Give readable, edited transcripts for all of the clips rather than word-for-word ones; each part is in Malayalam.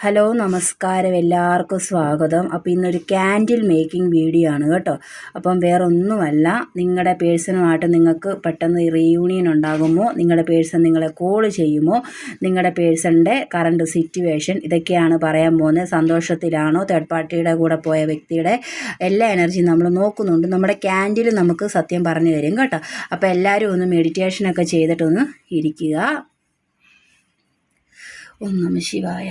ഹലോ നമസ്കാരം, എല്ലാവർക്കും സ്വാഗതം. അപ്പോൾ ഇന്നൊരു ക്യാൻഡിൽ മേക്കിംഗ് വീഡിയോ ആണ് കേട്ടോ. അപ്പം വേറെ ഒന്നുമല്ല, നിങ്ങളുടെ പേഴ്സണുമായിട്ട് നിങ്ങൾക്ക് പെട്ടെന്ന് റീയൂണിയൻ ഉണ്ടാകുമോ, നിങ്ങളുടെ പേഴ്സൺ നിങ്ങളെ കോൾ ചെയ്യുമോ, നിങ്ങളുടെ പേഴ്സണിൻ്റെ കറണ്ട് സിറ്റുവേഷൻ, ഇതൊക്കെയാണ് പറയാൻ പോകുന്നത്. സന്തോഷത്തിലാണോ, തേർഡ് പാർട്ടിയുടെ കൂടെ പോയ വ്യക്തിയുടെ എല്ലാ എനർജിയും നമ്മൾ നോക്കുന്നുണ്ട്. നമ്മുടെ ക്യാൻഡിൽ നമുക്ക് സത്യം പറഞ്ഞു തരും കേട്ടോ. അപ്പോൾ എല്ലാവരും ഒന്ന് മെഡിറ്റേഷനൊക്കെ ചെയ്തിട്ടൊന്ന് ഇരിക്കുക. ഓം നമഃ ശിവായ.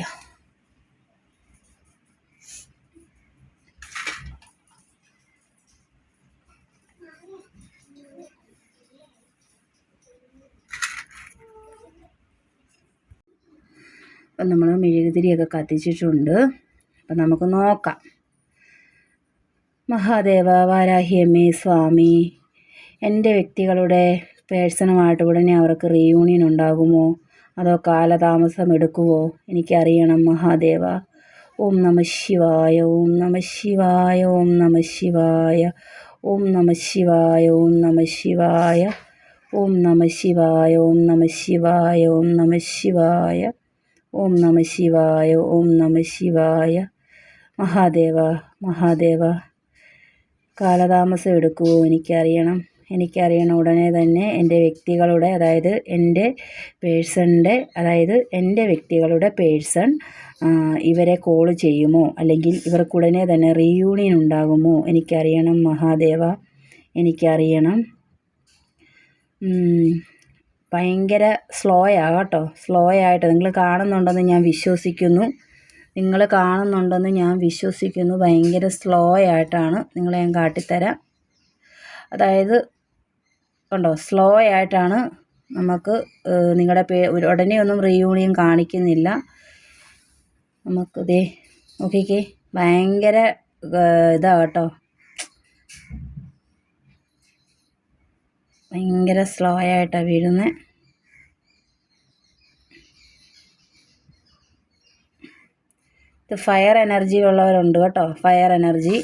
അപ്പം നമ്മൾ മെഴുകുതിരിയൊക്കെ കത്തിച്ചിട്ടുണ്ട്. അപ്പം നമുക്ക് നോക്കാം. മഹാദേവ വാരാഹിയമ്മേ സ്വാമി, എൻ്റെ വ്യക്തികളുടെ പേഴ്സണുമായിട്ട് ഉടനെ അവർക്ക് റീയൂണിയൻ ഉണ്ടാകുമോ, അതോ കാലതാമസം എടുക്കുമോ, എനിക്കറിയണം മഹാദേവ. ഓം നമഃ ശിവായ, ഓം നമഃ ശിവായ, ഓം നമഃ ശിവായ, ഓം നമഃ ശിവായ, ഓം നമഃ ശിവായ, ഓം നമഃ ശിവായ, ഓം നമഃ ശിവായ, ഓം നമഃ ശിവായ, ഓം നമഃ ശിവായ, ഓം നമഃ ശിവായ. മഹാദേവ മഹാദേവ, കാലതാമസം എടുക്കുമോ, എനിക്കറിയണം ഉടനെ തന്നെ എൻ്റെ വ്യക്തികളുടെ, അതായത് എൻ്റെ പേഴ്സണിൻ്റെ, അതായത് എൻ്റെ വ്യക്തികളുടെ പേഴ്സൺ ഇവരെ കോൾ ചെയ്യുമോ, അല്ലെങ്കിൽ ഇവർക്കുടനെ തന്നെ റീയൂണിയൻ ഉണ്ടാകുമോ, എനിക്കറിയണം മഹാദേവ, എനിക്കറിയണം. ഭയങ്കര സ്ലോ കേട്ടോ, സ്ലോ ആയിട്ട് നിങ്ങൾ കാണുന്നുണ്ടെന്ന് ഞാൻ വിശ്വസിക്കുന്നു. ഭയങ്കര സ്ലോ ആയിട്ടാണ് നിങ്ങളെ ഞാൻ കാട്ടിത്തരാം. അതായത് കണ്ടോ, സ്ലോ ആയിട്ടാണ് നമുക്ക് നിങ്ങളുടെ ഉടനെ ഒന്നും റീയൂണിയൻ കാണിക്കുന്നില്ല. നമുക്ക് ദേ നോക്കിക്കേ, ഭയങ്കര ഇതാ കേട്ടോ, ഭയങ്കര സ്ലോ ആയിട്ടാണ് വീഴുന്നത്. ഇത് ഫയർ എനർജിയിലുള്ളവരുണ്ട് കേട്ടോ, ഫയർ എനർജി,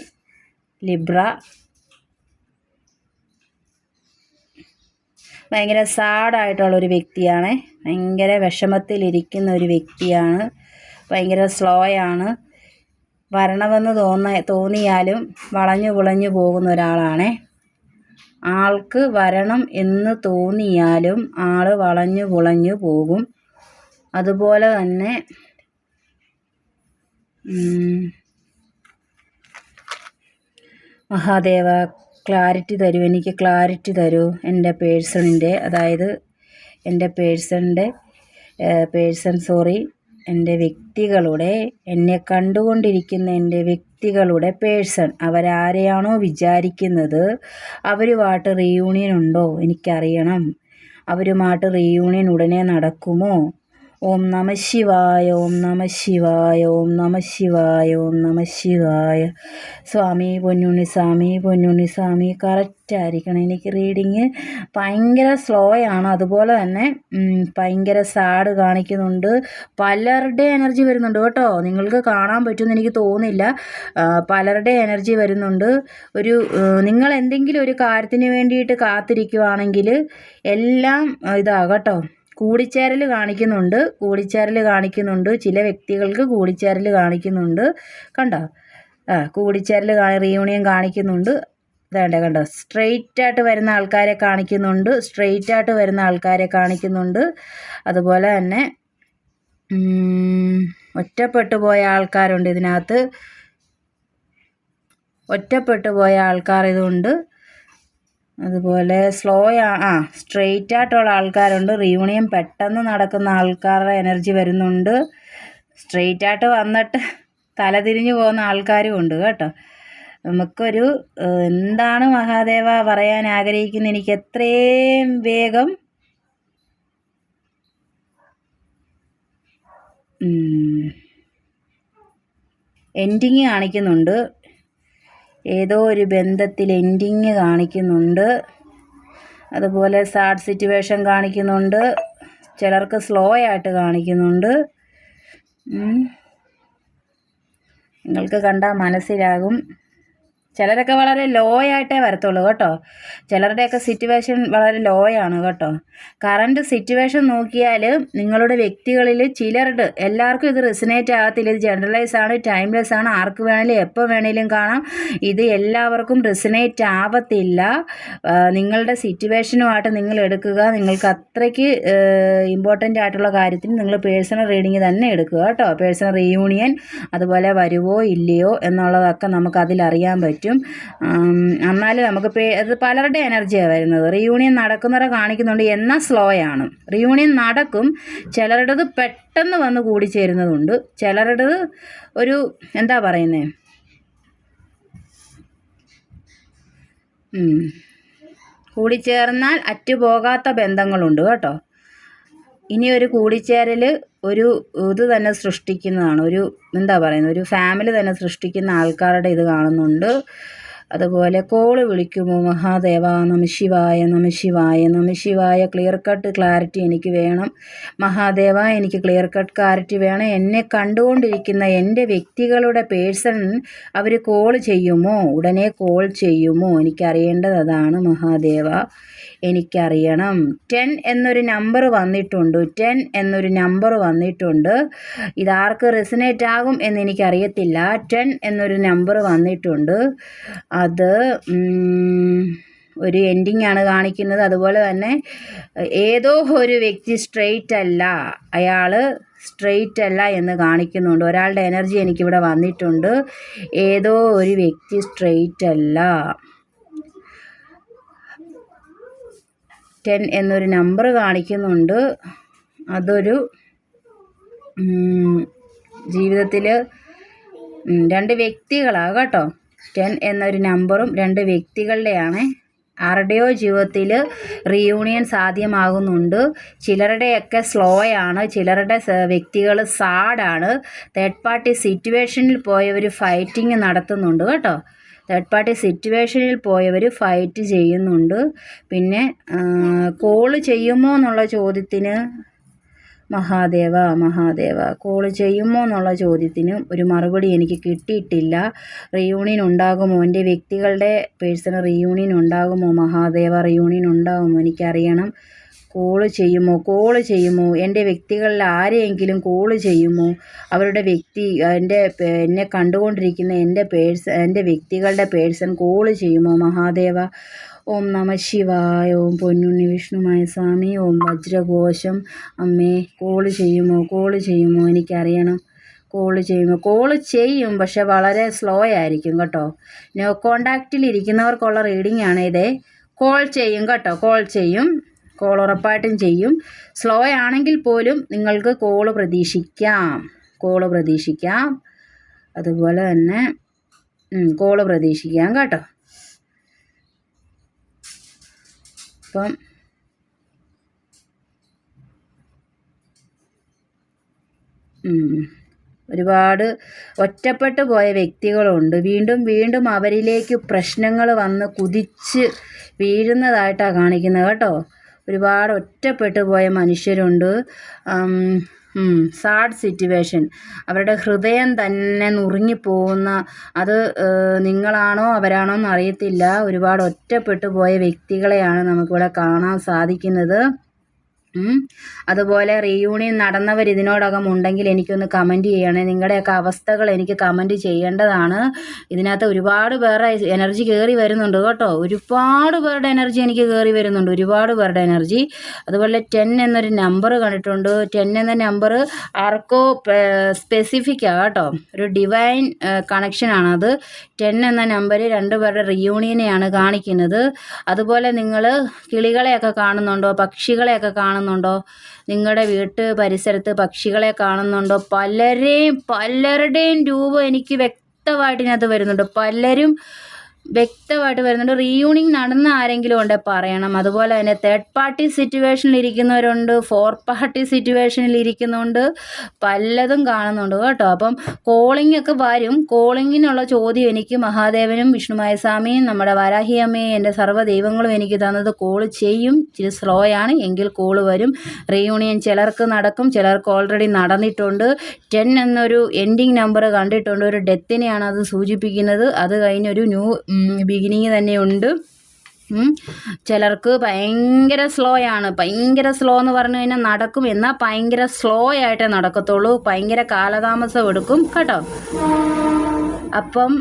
ലിബ്ര. ഭയങ്കര സാഡായിട്ടുള്ളൊരു വ്യക്തിയാണ്, ഭയങ്കര വിഷമത്തിലിരിക്കുന്ന ഒരു വ്യക്തിയാണ്, ഭയങ്കര സ്ലോ ആണ്. വരണമെന്ന് തോന്നിയാലും വളഞ്ഞു പുളഞ്ഞു പോകുന്ന ഒരാളാണ്. ആൾക്ക് വരണം എന്ന് തോന്നിയാലും ആൾ വളഞ്ഞു പുളഞ്ഞു പോകും. അതുപോലെ തന്നെ മഹാദേവ ക്ലാരിറ്റി തരൂ, എനിക്ക് ക്ലാരിറ്റി തരൂ. എൻ്റെ പേഴ്സണിൻ്റെ, അതായത് എൻ്റെ എൻ്റെ വ്യക്തികളുടെ, എന്നെ കണ്ടുകൊണ്ടിരിക്കുന്ന എൻ്റെ വ്യക്തികളുടെ പേഴ്സൺ, അവരാരെയാണോ വിചാരിക്കുന്നത് അവരുമായിട്ട് റീയൂണിയൻ ഉണ്ടോ, എനിക്കറിയണം. അവരുമായിട്ട് റീയൂണിയൻ ഉടനെ നടക്കുമോ? ഓം നമഃ ശിവായ, ഓം നമഃ ശിവായ, ഓം നമഃ ശിവായ, ഓം നമഃ ശിവായ. സ്വാമി പൊന്നുണ്ണി സ്വാമി കറക്റ്റായിരിക്കണം. എനിക്ക് റീഡിങ് ഭയങ്കര സ്ലോ ആണ്. അതുപോലെ തന്നെ ഭയങ്കര സാഡ് കാണിക്കുന്നുണ്ട്. പലരുടെ എനർജി വരുന്നുണ്ട് കേട്ടോ, നിങ്ങൾക്ക് കാണാൻ പറ്റുമെന്ന് എനിക്ക് തോന്നുന്നില്ല. പലരുടെ എനർജി വരുന്നുണ്ട്. നിങ്ങൾ എന്തെങ്കിലും ഒരു കാര്യത്തിന് വേണ്ടിയിട്ട് കാത്തിരിക്കുവാണെങ്കിൽ എല്ലാം കേട്ടോ, കൂടിച്ചേരൽ കാണിക്കുന്നുണ്ട്. ചില വ്യക്തികൾക്ക് കൂടിച്ചേരൽ കാണിക്കുന്നുണ്ട്. കണ്ടോ, കൂടിച്ചേരൽ റീയൂണിയൻ കാണിക്കുന്നുണ്ട്. കണ്ടോ, സ്ട്രെയിറ്റ് ആയിട്ട് വരുന്ന ആൾക്കാരെ കാണിക്കുന്നുണ്ട്. അതുപോലെ തന്നെ ഒറ്റപ്പെട്ടു പോയ ആൾക്കാരുണ്ട് ഇതിനകത്ത്. ഇതുണ്ട്. അതുപോലെ സ്ട്രെയിറ്റ് ആയിട്ടുള്ള ആൾക്കാരുണ്ട്. റീയൂണിയൻ പെട്ടെന്ന് നടക്കുന്ന ആൾക്കാരുടെ എനർജി വരുന്നുണ്ട്. സ്ട്രെയിറ്റ് ആയിട്ട് വന്നിട്ട് തലതിരിഞ്ഞു പോകുന്ന ആൾക്കാരും ഉണ്ട് കേട്ടോ. നമുക്കൊരു എന്താണ് മഹാദേവ പറയാൻ ആഗ്രഹിക്കുന്നത്, എനിക്ക് എത്രയും വേഗം എൻഡിങ് കാണിക്കുന്നുണ്ട്. ഏതോ ഒരു ബന്ധത്തിൽ എൻഡിങ് കാണിക്കുന്നുണ്ട്. അതുപോലെ സാഡ് സിറ്റുവേഷൻ കാണിക്കുന്നുണ്ട്. ചിലർക്ക് സ്ലോ ആയിട്ട് കാണിക്കുന്നുണ്ട്. നിങ്ങൾക്ക് കണ്ടാൽ മനസ്സിലാകും. ചിലരൊക്കെ വളരെ ലോ ആയിട്ടേ വരത്തുള്ളൂ കേട്ടോ. ചിലരുടെയൊക്കെ സിറ്റുവേഷൻ വളരെ ലോ ആണ് കേട്ടോ. കറണ്ട് സിറ്റുവേഷൻ നോക്കിയാൽ നിങ്ങളുടെ വ്യക്തികളിൽ ചിലരുടെ, എല്ലാവർക്കും ഇത് റെസിനേറ്റ് ആകത്തില്ല. ഇത് ജനറലൈസ് ആണ്, ടൈംലെസ് ആണ്, ആർക്ക് വേണേലും എപ്പോൾ വേണേലും കാണാം. ഇത് എല്ലാവർക്കും റെസിനേറ്റ് ആവത്തില്ല. നിങ്ങളുടെ സിറ്റുവേഷനുമായിട്ട് നിങ്ങൾ എടുക്കുക. നിങ്ങൾക്ക് അത്രയ്ക്ക് ഇമ്പോർട്ടൻ്റ് ആയിട്ടുള്ള കാര്യത്തിന് നിങ്ങൾ പേഴ്സണൽ റീഡിങ് തന്നെ എടുക്കുക കേട്ടോ. പേഴ്സണൽ റീയൂണിയൻ അതുപോലെ വരുവോ ഇല്ലയോ എന്നുള്ളതൊക്കെ നമുക്ക് അതിലറിയാൻ പറ്റും. എന്നാലും നമുക്ക് അത് പലരുടെ എനർജിയാണ് വരുന്നത്. റീയൂണിയൻ നടക്കുന്നവരെ കാണിക്കുന്നുണ്ട്, എന്നാൽ സ്ലോ ആണ്. റീയൂണിയൻ നടക്കും, ചിലരുടേത് പെട്ടെന്ന് വന്ന് കൂടിച്ചേരുന്നതുണ്ട്, ചിലരുടേത് ഒരു എന്താ പറയുന്നത്, കൂടിച്ചേർന്നാൽ അറ്റുപോകാത്ത ബന്ധങ്ങളുണ്ട് കേട്ടോ. ഇനി ഒരു കൂടിച്ചേരൽ ഒരു ഇത് തന്നെ സൃഷ്ടിക്കുന്നതാണ്, ഒരു എന്താ പറയുന്നത്, ഒരു ഫാമിലി തന്നെ സൃഷ്ടിക്കുന്ന ആൾക്കാരുടെ ഇത് കാണുന്നുണ്ട്. അതുപോലെ കോള് വിളിക്കുമോ മഹാദേവ, നമഃശിവായ നമഃശിവായ നമഃശിവായ. ക്ലിയർ കട്ട് ക്ലാരിറ്റി എനിക്ക് വേണം മഹാദേവ, എനിക്ക് ക്ലിയർ കട്ട് ക്ലാരിറ്റി വേണം. എന്നെ കണ്ടുകൊണ്ടിരിക്കുന്ന എൻ്റെ വ്യക്തികളുടെ പേഴ്സൺ അവർ കോൾ ചെയ്യുമോ, ഉടനെ കോൾ ചെയ്യുമോ, എനിക്കറിയേണ്ടത് അതാണ് മഹാദേവ, എനിക്കറിയണം. 10 എന്നൊരു നമ്പർ വന്നിട്ടുണ്ട്, 10 എന്നൊരു നമ്പർ വന്നിട്ടുണ്ട്. ഇതാർക്ക് റെസിനേറ്റ് ആകും എന്ന് എനിക്കറിയത്തില്ല. 10 എന്നൊരു നമ്പർ വന്നിട്ടുണ്ട്. അത് ഒരു എൻഡിങ് ആണ് കാണിക്കുന്നത്. അതുപോലെ തന്നെ ഏതോ ഒരു വ്യക്തി സ്ട്രെയിറ്റ് അല്ല, അയാൾ സ്ട്രെയിറ്റ് അല്ല എന്ന് കാണിക്കുന്നുണ്ട്. ഒരാളുടെ എനർജി എനിക്കിവിടെ വന്നിട്ടുണ്ട്. ഏതോ ഒരു വ്യക്തി സ്ട്രെയിറ്റ് അല്ല. 10 എന്നൊരു നമ്പർ കാണിക്കുന്നുണ്ട്. അതൊരു ജീവിതത്തിൽ 2 വ്യക്തികളാണ് കേട്ടോ. 10 എന്നൊരു നമ്പറും 2 വ്യക്തികളുടെയാണ്. ആരുടെയോ ജീവിതത്തിൽ റീയൂണിയൻ സാധ്യമാകുന്നുണ്ട്. ചിലരുടെയൊക്കെ സ്ലോ ആണ്, ചിലരുടെ വ്യക്തികൾ സാഡാണ്. തേർഡ് പാർട്ടി സിറ്റുവേഷനിൽ പോയവർ ഫൈറ്റിംഗ് നടത്തുന്നുണ്ട് കേട്ടോ. തേർഡ് പാർട്ടി സിറ്റുവേഷനിൽ പോയവർ ഫൈറ്റ് ചെയ്യുന്നുണ്ട്. പിന്നെ കോള് ചെയ്യുമോ എന്നുള്ള ചോദ്യത്തിന് മഹാദേവ കോള് ചെയ്യുമോ എന്നുള്ള ചോദ്യത്തിന് ഒരു മറുപടി എനിക്ക് കിട്ടിയിട്ടില്ല. റീയൂണിയൻ ഉണ്ടാകുമോ, എൻ്റെ വ്യക്തികളുടെ പേഴ്സണൽ റീയൂണിയൻ ഉണ്ടാകുമോ മഹാദേവ, റീയൂണിയൻ ഉണ്ടാകുമോ എനിക്കറിയണം. കോള് ചെയ്യുമോ, എൻ്റെ വ്യക്തികളിൽ ആരെയെങ്കിലും കോള് ചെയ്യുമോ, അവരുടെ വ്യക്തി എന്നെ കണ്ടുകൊണ്ടിരിക്കുന്ന എൻ്റെ വ്യക്തികളുടെ പേഴ്സൺ കോള് ചെയ്യുമോ മഹാദേവ. ഓം നമഃശിവായ, ഓം പൊന്നുണ്ണി വിഷ്ണുമായ സ്വാമി, ഓം വജ്രഘോഷം. അമ്മേ കോള് ചെയ്യുമോ എനിക്കറിയണം. കോള് ചെയ്യും, പക്ഷെ വളരെ സ്ലോ ആയിരിക്കും കേട്ടോ. നോ കോണ്ടാക്റ്റിൽ ഇരിക്കുന്നവർക്കുള്ള റീഡിംഗ് ആണ് ഇതേ. കോൾ ചെയ്യും കേട്ടോ, കോൾ ഉറപ്പായിട്ടും ചെയ്യും. സ്ലോ ആണെങ്കിൽ പോലും നിങ്ങൾക്ക് കോള് പ്രതീക്ഷിക്കാം. അതുപോലെ തന്നെ കോള് പ്രതീക്ഷിക്കാം കേട്ടോ. അപ്പം ഒരുപാട് ഒറ്റപ്പെട്ടു പോയ വ്യക്തികളുണ്ട്. വീണ്ടും അവരിലേക്ക് പ്രശ്നങ്ങൾ വന്ന് കുതിച്ച് വീഴുന്നതായിട്ടാണ് കാണിക്കുന്നത് കേട്ടോ. ഒരുപാട് ഒറ്റപ്പെട്ടു പോയ മനുഷ്യരുണ്ട്. സാഡ് സിറ്റുവേഷൻ, അവരുടെ ഹൃദയം തന്നെ നുറുങ്ങിപ്പോകുന്ന, അത് നിങ്ങളാണോ അവരാണോ എന്നറിയത്തില്ല. ഒരുപാട് ഒറ്റപ്പെട്ടു പോയ വ്യക്തികളെയാണ് നമുക്കിവിടെ കാണാൻ സാധിക്കുന്നത്. അതുപോലെ റീയൂണിയൻ നടന്നവർ ഇതിനോടകം ഉണ്ടെങ്കിൽ എനിക്കൊന്ന് കമൻറ്റ് ചെയ്യണേ. നിങ്ങളുടെയൊക്കെ അവസ്ഥകൾ എനിക്ക് കമൻറ്റ് ചെയ്യേണ്ടതാണ്. ഇതിനകത്ത് ഒരുപാട് പേരുടെ എനർജി കയറി വരുന്നുണ്ട് കേട്ടോ. ഒരുപാട് പേരുടെ എനർജി എനിക്ക് കയറി വരുന്നുണ്ട്, ഒരുപാട് പേരുടെ എനർജി. അതുപോലെ 10 എന്നൊരു നമ്പർ കണ്ടിട്ടുണ്ട്. 10 എന്ന നമ്പർ ആർക്കോ സ്പെസിഫിക്കാണ് കേട്ടോ, ഒരു ഡിവൈൻ കണക്ഷനാണത്. 10 എന്ന നമ്പർ 2 പേരുടെ റീയൂണിയനെയാണ് കാണിക്കുന്നത്. അതുപോലെ നിങ്ങൾ കിളികളെയൊക്കെ കാണുന്നുണ്ടോ, പക്ഷികളെയൊക്കെ കാണുന്നുണ്ടോ, നിങ്ങളുടെ വീട്ട് പരിസരത്ത് പക്ഷികളെ കാണുന്നുണ്ടോ? പലരുടെയും രൂപം എനിക്ക് വ്യക്തമായിട്ട് ഇതിനകത്ത് വരുന്നുണ്ട്. പലരും വ്യക്തമായിട്ട് വരുന്നുണ്ട്. റീയൂണിയൻ നടന്ന ആരെങ്കിലും ഉണ്ടെ പറയണം. അതുപോലെ തന്നെ തേർഡ് പാർട്ടി സിറ്റുവേഷനിൽ ഇരിക്കുന്നവരുണ്ട്, ഫോർത്ത് പാർട്ടി സിറ്റുവേഷനിൽ ഇരിക്കുന്നുണ്ട്, പലതും കാണുന്നുണ്ട് കേട്ടോ. അപ്പം കോളിംഗ് ഒക്കെ വരും. കോളിങ്ങിനുള്ള ചോദ്യം എനിക്ക് മഹാദേവനും വിഷ്ണുമായ സ്വാമിയും നമ്മുടെ വരാഹി അമ്മയും എൻ്റെ സർവ്വ ദൈവങ്ങളും എനിക്ക് തന്നത് കോൾ ചെയ്യും. ഇച്ചിരി സ്ലോ ആണ് എങ്കിൽ കോൾ വരും. റീയൂണിയൻ ചിലർക്ക് നടക്കും, ചിലർക്ക് ഓൾറെഡി നടന്നിട്ടുണ്ട്. 10 എന്നൊരു എൻഡിങ് നമ്പർ കണ്ടിട്ടുണ്ട്. ഒരു ഡെത്തിനെയാണ് അത് സൂചിപ്പിക്കുന്നത്. അത് കഴിഞ്ഞൊരു ന്യൂ ബിഗിനിങ് തന്നെയുണ്ട്. ചിലർക്ക് ഭയങ്കര സ്ലോ ആണ്. ഭയങ്കര സ്ലോ എന്ന് പറഞ്ഞു കഴിഞ്ഞാൽ നടക്കും, എന്നാൽ ഭയങ്കര സ്ലോ ആയിട്ടേ നടക്കത്തുള്ളൂ. ഭയങ്കര കാലതാമസം എടുക്കും കേട്ടോ. അപ്പം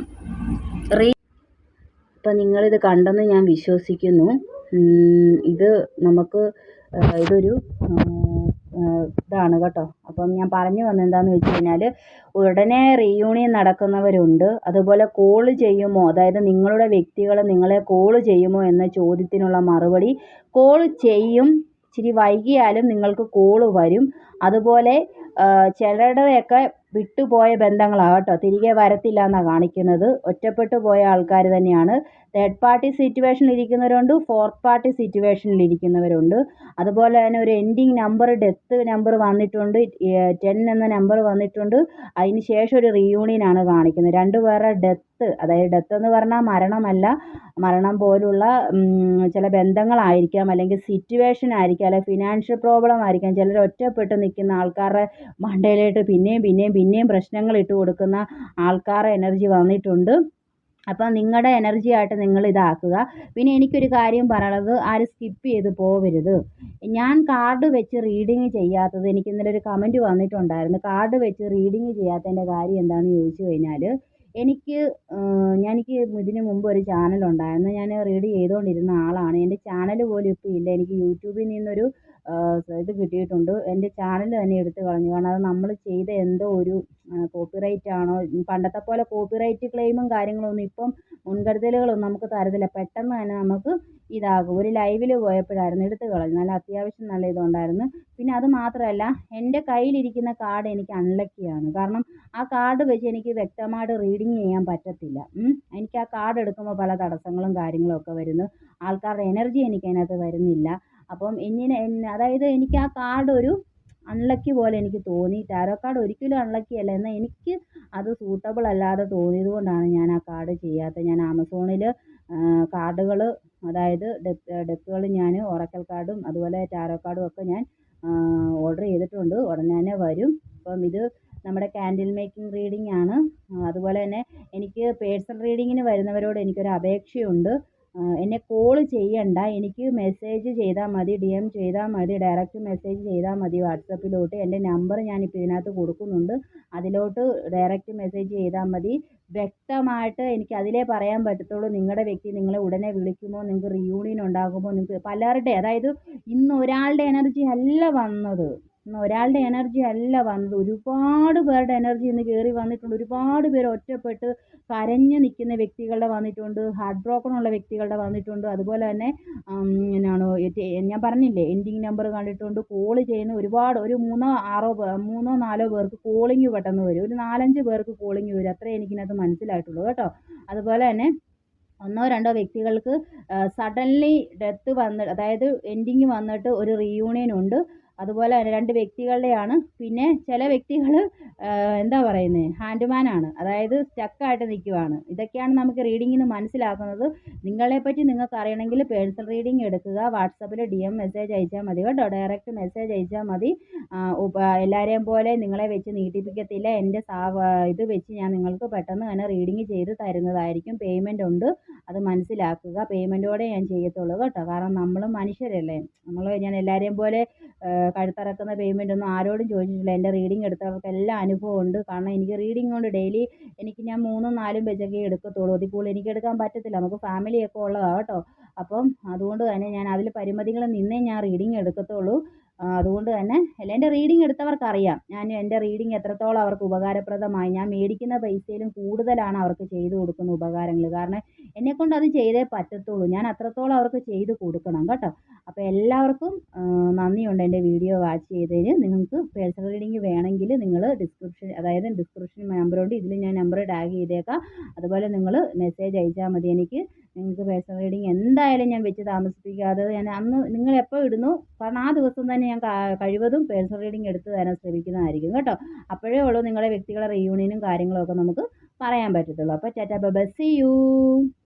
നിങ്ങളിത് കണ്ടെന്ന് ഞാൻ വിശ്വസിക്കുന്നു. ഇത് നമുക്ക് ഇതൊരു ഇതാണ് കേട്ടോ. അപ്പം ഞാൻ പറഞ്ഞു വന്നെന്താന്ന് വെച്ച് കഴിഞ്ഞാൽ, ഉടനെ റീയൂണിയൻ നടക്കുന്നവരുണ്ട്. അതുപോലെ കോൾ ചെയ്യുമോ, അതായത് നിങ്ങളുടെ വ്യക്തികൾ നിങ്ങളെ കോൾ ചെയ്യുമോ എന്ന ചോദ്യത്തിനുള്ള മറുപടി, കോൾ ചെയ്യും. ഇച്ചിരി വൈകിയാലും നിങ്ങൾക്ക് കോൾ വരും. അതുപോലെ ചിലരുടെയൊക്കെ വിട്ടുപോയ ബന്ധങ്ങളാണ് കേട്ടോ, തിരികെ വരത്തില്ല എന്നാണ് കാണിക്കുന്നത്. ഒറ്റപ്പെട്ടു പോയ ആൾക്കാർ തന്നെയാണ്. തേർഡ് പാർട്ടി സിറ്റുവേഷനിൽ ഇരിക്കുന്നവരുണ്ട്, ഫോർത്ത് പാർട്ടി സിറ്റുവേഷനിൽ ഇരിക്കുന്നവരുണ്ട്. അതുപോലെ തന്നെ ഒരു എൻഡിങ് നമ്പർ, ഡെത്ത് നമ്പർ വന്നിട്ടുണ്ട്, 10 എന്ന നമ്പർ വന്നിട്ടുണ്ട്. അതിന് ശേഷം ഒരു റീയൂണിയനാണ് കാണിക്കുന്നത്. രണ്ടുപേരുടെ ഡെത്ത്, അതായത് ഡെത്ത് എന്ന് പറഞ്ഞാൽ മരണമല്ല, മരണം പോലുള്ള ചില ബന്ധങ്ങളായിരിക്കാം, അല്ലെങ്കിൽ സിറ്റുവേഷൻ ആയിരിക്കാം, അല്ലെങ്കിൽ ഫിനാൻഷ്യൽ പ്രോബ്ലം ആയിരിക്കാം. ചിലർ ഒറ്റപ്പെട്ട് നിൽക്കുന്ന ആൾക്കാരുടെ മണ്ടയിലോട്ട് പിന്നെയും പ്രശ്നങ്ങൾ ഇട്ട് കൊടുക്കുന്ന ആൾക്കാരുടെ എനർജി വന്നിട്ടുണ്ട്. അപ്പം നിങ്ങളുടെ എനർജി ആയിട്ട് നിങ്ങൾ ഇതാക്കുക. പിന്നെ എനിക്കൊരു കാര്യം പറയാനുള്ളത്, ആരും സ്കിപ്പ് ചെയ്ത് പോകരുത്. ഞാൻ കാർഡ് വെച്ച് റീഡിങ് ചെയ്യാത്തത്, എനിക്ക് ഇന്നലെ ഒരു കമൻറ്റ് വന്നിട്ടുണ്ടായിരുന്നു. കാർഡ് വെച്ച് റീഡിങ് ചെയ്യാത്തതിൻ്റെ കാര്യം എന്താണെന്ന് ചോദിച്ചു കഴിഞ്ഞാൽ, എനിക്ക് ഇതിന് മുമ്പ് ഒരു ചാനലുണ്ടായിരുന്നു. ഞാൻ റീഡ് ചെയ്തുകൊണ്ടിരുന്ന ആളാണ്. എൻ്റെ ചാനൽ പോലും ഇപ്പോൾ ഇല്ല. എനിക്ക് യൂട്യൂബിൽ നിന്നൊരു ഇത് കിട്ടിയിട്ടുണ്ട്. എൻ്റെ ചാനൽ തന്നെ എടുത്തു കളഞ്ഞു. കാരണം അത് നമ്മൾ ചെയ്ത എന്തോ ഒരു കോപ്പിറൈറ്റ് ആണോ, പണ്ടത്തെ പോലെ കോപ്പിറൈറ്റ് ക്ലെയിമും കാര്യങ്ങളൊന്നും ഇപ്പം മുൻകരുതലുകളൊന്നും നമുക്ക് തരത്തില്ല. പെട്ടെന്ന് തന്നെ നമുക്ക് ഇതാകും. ഒരു ലൈവിൽ പോയപ്പോഴായിരുന്നു എടുത്തു കളഞ്ഞു. നല്ല അത്യാവശ്യം നല്ല ഇതുണ്ടായിരുന്നു. പിന്നെ അത് മാത്രമല്ല, എൻ്റെ കയ്യിലിരിക്കുന്ന കാർഡ് എനിക്ക് അൺലക്കിയാണ്. കാരണം ആ കാർഡ് വെച്ച് എനിക്ക് വ്യക്തമായിട്ട് റീഡിങ് ചെയ്യാൻ പറ്റത്തില്ല. എനിക്ക് ആ കാർഡ് എടുക്കുമ്പോൾ പല തടസ്സങ്ങളും കാര്യങ്ങളും ഒക്കെ വരുന്നു. ആൾക്കാരുടെ എനർജി എനിക്ക് അതിനകത്ത് വരുന്നില്ല. അപ്പം അതായത് എനിക്ക് ആ കാർഡ് ഒരു അൺലക്കി പോലെ എനിക്ക് തോന്നി. ടാരോ കാർഡ് ഒരിക്കലും അൺലക്കി അല്ല, എന്നാൽ എനിക്ക് അത് സൂട്ടബിൾ അല്ലാതെ തോന്നിയത് കൊണ്ടാണ് ഞാൻ ആ കാർഡ് ചെയ്യാത്തത്. ഞാൻ ആമസോണിൽ കാർഡുകൾ, അതായത് ഡെക്കുകൾ, ഞാൻ ഒറക്കൽ കാർഡും അതുപോലെ ടാരോ കാർഡും ഒക്കെ ഞാൻ ഓർഡർ ചെയ്തിട്ടുണ്ട്. ഉടനെ തന്നെ വരും. അപ്പം ഇത് നമ്മുടെ കാൻഡിൽ മേക്കിംഗ് റീഡിംഗ് ആണ്. അതുപോലെ തന്നെ എനിക്ക് പേഴ്സണൽ റീഡിങ്ങിന് വരുന്നവരോട് എനിക്കൊരു അപേക്ഷയുണ്ട്. എന്നെ കോൾ ചെയ്യണ്ട, എനിക്ക് മെസ്സേജ് ചെയ്താൽ മതി, DM ചെയ്താൽ മതി, ഡയറക്റ്റ് മെസ്സേജ് ചെയ്താൽ മതി വാട്സപ്പിലോട്ട്. എൻ്റെ നമ്പർ ഞാനിപ്പോൾ ഇതിനകത്ത് കൊടുക്കുന്നുണ്ട്. അതിലോട്ട് ഡയറക്റ്റ് മെസ്സേജ് ചെയ്താൽ മതി. വ്യക്തമായിട്ട് എനിക്ക് അതിലേ പറയാൻ പറ്റത്തുള്ളൂ. നിങ്ങളുടെ വ്യക്തി നിങ്ങളെ ഉടനെ വിളിക്കുമോ, നിങ്ങൾക്ക് റീയൂണിയൻ ഉണ്ടാകുമോ, നിങ്ങൾക്ക് പലരുടെ, അതായത് ഇന്ന് ഒരാളുടെ എനർജി അല്ല വന്നത്, ഒരുപാട് പേരുടെ എനർജി ഇന്ന് കയറി വന്നിട്ടുണ്ട്. ഒരുപാട് പേര് ഒറ്റപ്പെട്ട് കരഞ്ഞു നിൽക്കുന്ന വ്യക്തികളുടെ വന്നിട്ടുണ്ട്, ഹാർട്ട് ബ്രോക്കൺ ഉള്ള വ്യക്തികളുടെ വന്നിട്ടുണ്ട്. അതുപോലെ തന്നെ ഞാൻ പറഞ്ഞില്ലേ, എൻഡിങ് നമ്പർ കണ്ടിട്ടുണ്ട്. കോൾ ചെയ്യുന്ന ഒരുപാട്, ഒരു 3 4 പേർക്ക് കോളിങ് പെട്ടെന്ന് വരും. ഒരു 4 5 പേർക്ക് കോളിങ് വരും. അത്രേ എനിക്കിതിനകത്ത് മനസ്സിലായിട്ടുള്ളൂ കേട്ടോ. അതുപോലെ തന്നെ 1 2 വ്യക്തികൾക്ക് സഡൻലി ഡെത്ത് അതായത് എൻഡിങ് വന്നിട്ട് ഒരു റീയൂണിയൻ ഉണ്ട്. അതുപോലെ 2 വ്യക്തികളുടെയാണ്. പിന്നെ ചില വ്യക്തികൾ എന്താ പറയുന്നത്, ഹാൻഡ്മാനാണ്, അതായത് സ്റ്റക്കായിട്ട് നിൽക്കുവാണ്. ഇതൊക്കെയാണ് നമുക്ക് റീഡിങ്ങിന് മനസ്സിലാക്കുന്നത്. നിങ്ങളെപ്പറ്റി നിങ്ങൾക്ക് അറിയണമെങ്കിൽ പേഴ്സണൽ റീഡിങ് എടുക്കുക. വാട്സപ്പിൽ DM മെസ്സേജ് അയച്ചാൽ മതി കേട്ടോ, ഡയറക്റ്റ് മെസ്സേജ് അയച്ചാൽ മതി. എല്ലാവരെയും പോലെ നിങ്ങളെ വെച്ച് നീട്ടിപ്പിക്കത്തില്ല. എൻ്റെ ഇത് വെച്ച് ഞാൻ നിങ്ങൾക്ക് പെട്ടെന്ന് തന്നെ റീഡിങ് ചെയ്ത് തരുന്നതായിരിക്കും. പേയ്മെൻ്റ് ഉണ്ട്, അത് മനസ്സിലാക്കുക. പേയ്മെൻറ്റോടെ ഞാൻ ചെയ്യത്തുള്ളൂ കേട്ടോ. കാരണം നമ്മൾ മനുഷ്യരല്ലേ, ഞാൻ എല്ലാവരെയും പോലെ കഴുത്തിറക്കുന്ന പേയ്മെൻ്റ് ഒന്നും ആരോടും ചോദിച്ചിട്ടില്ല. എൻ്റെ റീഡിങ് എടുത്തവർക്ക് എല്ലാം അനുഭവമുണ്ട്. കാരണം എനിക്ക് റീഡിങ് കൊണ്ട് ഡെയിലി ഞാൻ 3 4 വെച്ചൊക്കെ എടുക്കത്തുള്ളൂ. അതിൽ കൂടുതൽ എനിക്ക് എടുക്കാൻ പറ്റത്തില്ല. നമുക്ക് ഫാമിലിയൊക്കെ ഉള്ളതാണ് കേട്ടോ. അപ്പം അതുകൊണ്ട് തന്നെ ഞാൻ അതിൽ പരിമിതികൾ നിന്നേ ഞാൻ റീഡിങ് എടുക്കത്തുള്ളൂ. അതുകൊണ്ട് തന്നെ എൻ്റെ റീഡിങ് എടുത്തവർക്കറിയാം എൻ്റെ റീഡിങ് എത്രത്തോളം അവർക്ക് ഉപകാരപ്രദമായി. ഞാൻ മേടിക്കുന്ന പൈസയിലും കൂടുതലാണ് അവർക്ക് ചെയ്തു കൊടുക്കുന്ന ഉപകാരങ്ങൾ. കാരണം എന്നെക്കൊണ്ട് അത് ചെയ്തേ പറ്റത്തുള്ളൂ. ഞാൻ അത്രത്തോളം അവർക്ക് ചെയ്ത് കൊടുക്കണം കേട്ടോ. അപ്പോൾ എല്ലാവർക്കും നന്ദിയുണ്ട് എൻ്റെ വീഡിയോ വാച്ച് ചെയ്തതിന്. നിങ്ങൾക്ക് പേഴ്സണൽ റീഡിംഗ് വേണമെങ്കിൽ നിങ്ങൾ ഡിസ്ക്രിപ്ഷൻ നമ്പറുണ്ട്, ഇതിൽ ഞാൻ നമ്പർ ടാഗ് ചെയ്തേക്കാം. അതുപോലെ നിങ്ങൾ മെസ്സേജ് അയച്ചാൽ മതി എനിക്ക്. നിങ്ങൾക്ക് പേഴ്സണൽ റീഡിംഗ് എന്തായാലും ഞാൻ വെച്ച് താമസിപ്പിക്കാതെ ഞാൻ അന്ന് നിങ്ങൾ എപ്പോൾ ഇടുന്നു കാരണം ആ ദിവസം തന്നെ ഞാൻ കഴിവതും പേഴ്സണൽ റീഡിംഗ് എടുത്ത് തരാൻ ശ്രമിക്കുന്നതായിരിക്കും കേട്ടോ. അപ്പോഴേ ഉള്ളൂ നിങ്ങളുടെ വ്യക്തികളെ റീയൂണിയനും കാര്യങ്ങളും ഒക്കെ നമുക്ക് പറയാൻ പറ്റത്തുള്ളൂ. അപ്പോൾ tata bye bye, see U.